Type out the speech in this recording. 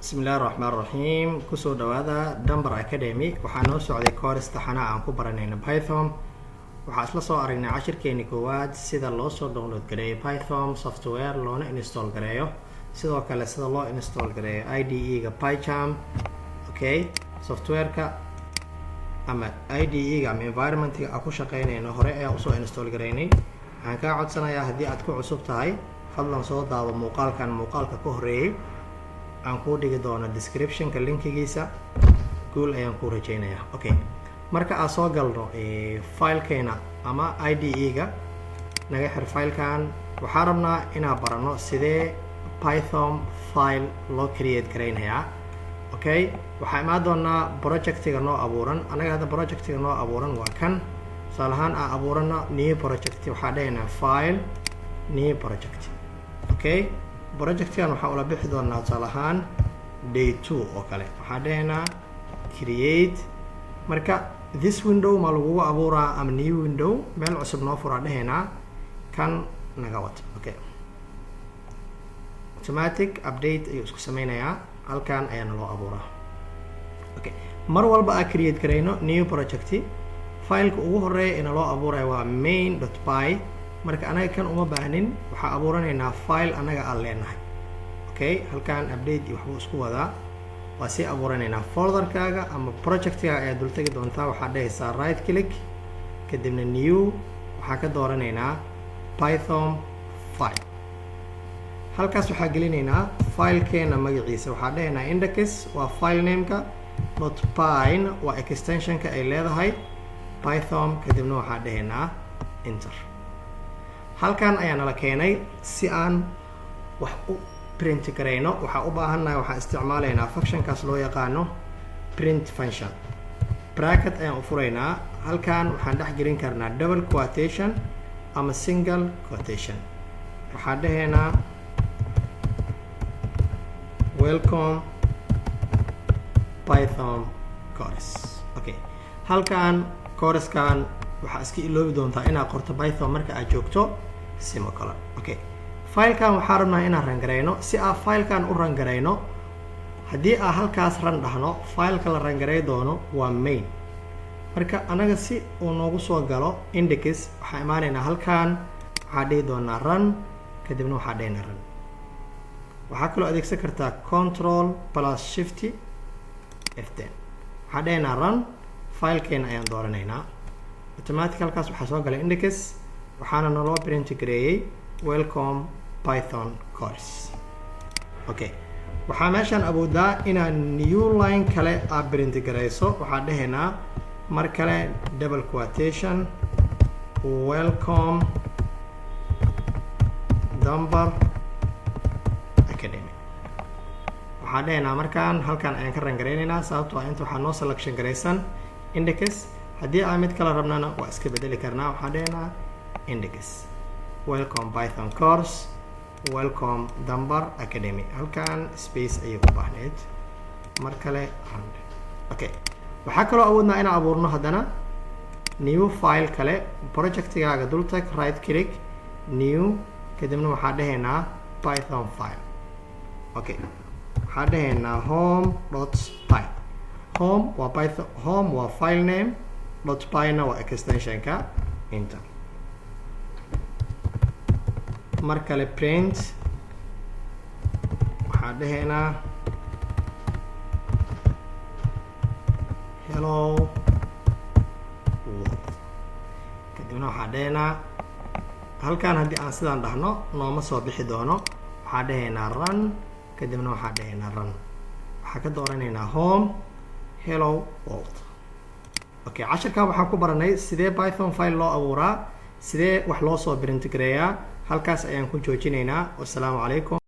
Bismillaahi Raxmaani Raxiim. Kusoo dhawaada Dumbar Academy. Waxaan noo socday course taxana aan ku baranayno Python. Waxaan isla soo aragnay cashirkeeni koowaad sida loo soo download gareeyo Python software loona install gareeyo. Sidoo kale sida loo install gareeyo IDE-ga PyCharm. Okay, software-ka ama IDE-ga ama environment-ga aan ku shaqeynayno hore ayaan usoo install gareynay. Waxaan kaa codsanayaa haddii aad ku cusub tahay fadlan soo daawo muuqaalka ka horeeyay aan ku dhigi doono description-ka linkigiisa guul ayaan ku rajeynayaa. Okay, marka aan soo galno file-keena ama IDE-ga naga xir file-kan waxaan rabnaa inaan barano sidee Python file loo create gareynayaa. Okay, waxaan imaan doonaa project-ga noo abuuran. anaga hadda project-ga noo abuuran waa kan. tusaale ahaan aan abuurano new project, waxaan dhahaynaa file new project. Okay, project-kan waxaa ula bixi doonaa tusaale ahaan day 2 oo kale. waxaan dhahaynaa create. marka this window ma lagugu abuuraa ama new window meel cusub noo furaa dhahaynaa kan naga wato. Okay, automatic update ayuu isku sameynayaa. halkan ayaana loo abuuraa. Okay, mar walba aan create gareyno new project, file-ka ugu horeeya ina loo abuurayo waa main.py. marka anaga kan uma baahnin, waxaa abuuranaynaa file anaga aan leenahay. Okay, halkan update iyo waxbuu isku wadaa. waa sii abuuranaynaa folderkaaga ama project-kaaga ayaa dul tagi doontaa. waxaa dhahaysaa right click kadibna new, waxaa ka dooranaynaa Python file. halkaas waxaa gelinaynaa file-keena magaciisa. waxaa dhahaynaa index waa file name-ka, .py waa extension-ka ay leedahay Python, kadibna waxaa dhahaynaa enter. halkan ayaa nala keenay si aan wax u print gareyno. waxaa u baahannahay, waxaan isticmaalaynaa function-kaas loo yaqaano print function. bracket ayaan u furaynaa. halkan waxaan dhex gelin karnaa double quotation ama single quotation. waxaan dhahaynaa welcome Python course. Okay, halkan course-kan waxaa iska iloobi doontaa inaad qorto Python marka aad joogto semicolon. Okay, file-kan waxaan rabnaa inaan rangareyno. si aan file-kan u rangareyno, haddii aan halkaas run dhahno, file-ka la rangarey doono waa main. marka anaga si uu noogu soo galo index, waxaan imaanaynaa halkan, waxaan dhihi doonaa run, kadibna waxaan dhahaynaa run. waxaa kaloo adeegsan kartaa control plus shift F10. waxaan dhahaynaa run. file-keena ayaan dooranaynaa. automatic halkaas waxaa soo galay index, waxaana naloo print gareeyay welcome Python course. Okay, waxaa meeshaan awoodaa inaan new line kale aad print gareyso. waxaan dhahaynaa mar kale double quotation welcome Dumbar Academy. waxaan dhahaynaa markaan halkan ayaan ka rangareynaynaa sababtoo ah inta waxaa noo selection gareysan index. haddii aan mid kala rabnana waa iska bedeli karnaa. waxaan dhahaynaa index welcome Python course welcome Dumbar Academy. halkan space ayay u baahneyd. mar kale okay, waxaa kaloo awoodnaa inaan abuurno haddana new file kale. project-gaaga dul tag, right click new, kadibna waxaan dhahaynaa Python file. Okay, waxaan dhahaynaa home.py. home waa Python, home waa file name, .py na waa extension-ka enter. mar kale print, waxaan dhahaynaa hello world, kadibna waxaan dhahaynaa halkan haddii aan sidaan dhahno nooma soo bixi doono. waxaan dhahaynaa run, kadibna waxaan dhahaynaa run. waxaan ka dooranaynaa home hello world. Okay, cashirkan waxaan ku baranay sidee Python file loo abuuraa, sidee wax loo soo print gareeyaa. halkaas ayaan ku joojinaynaa. wassalaamu calaykum.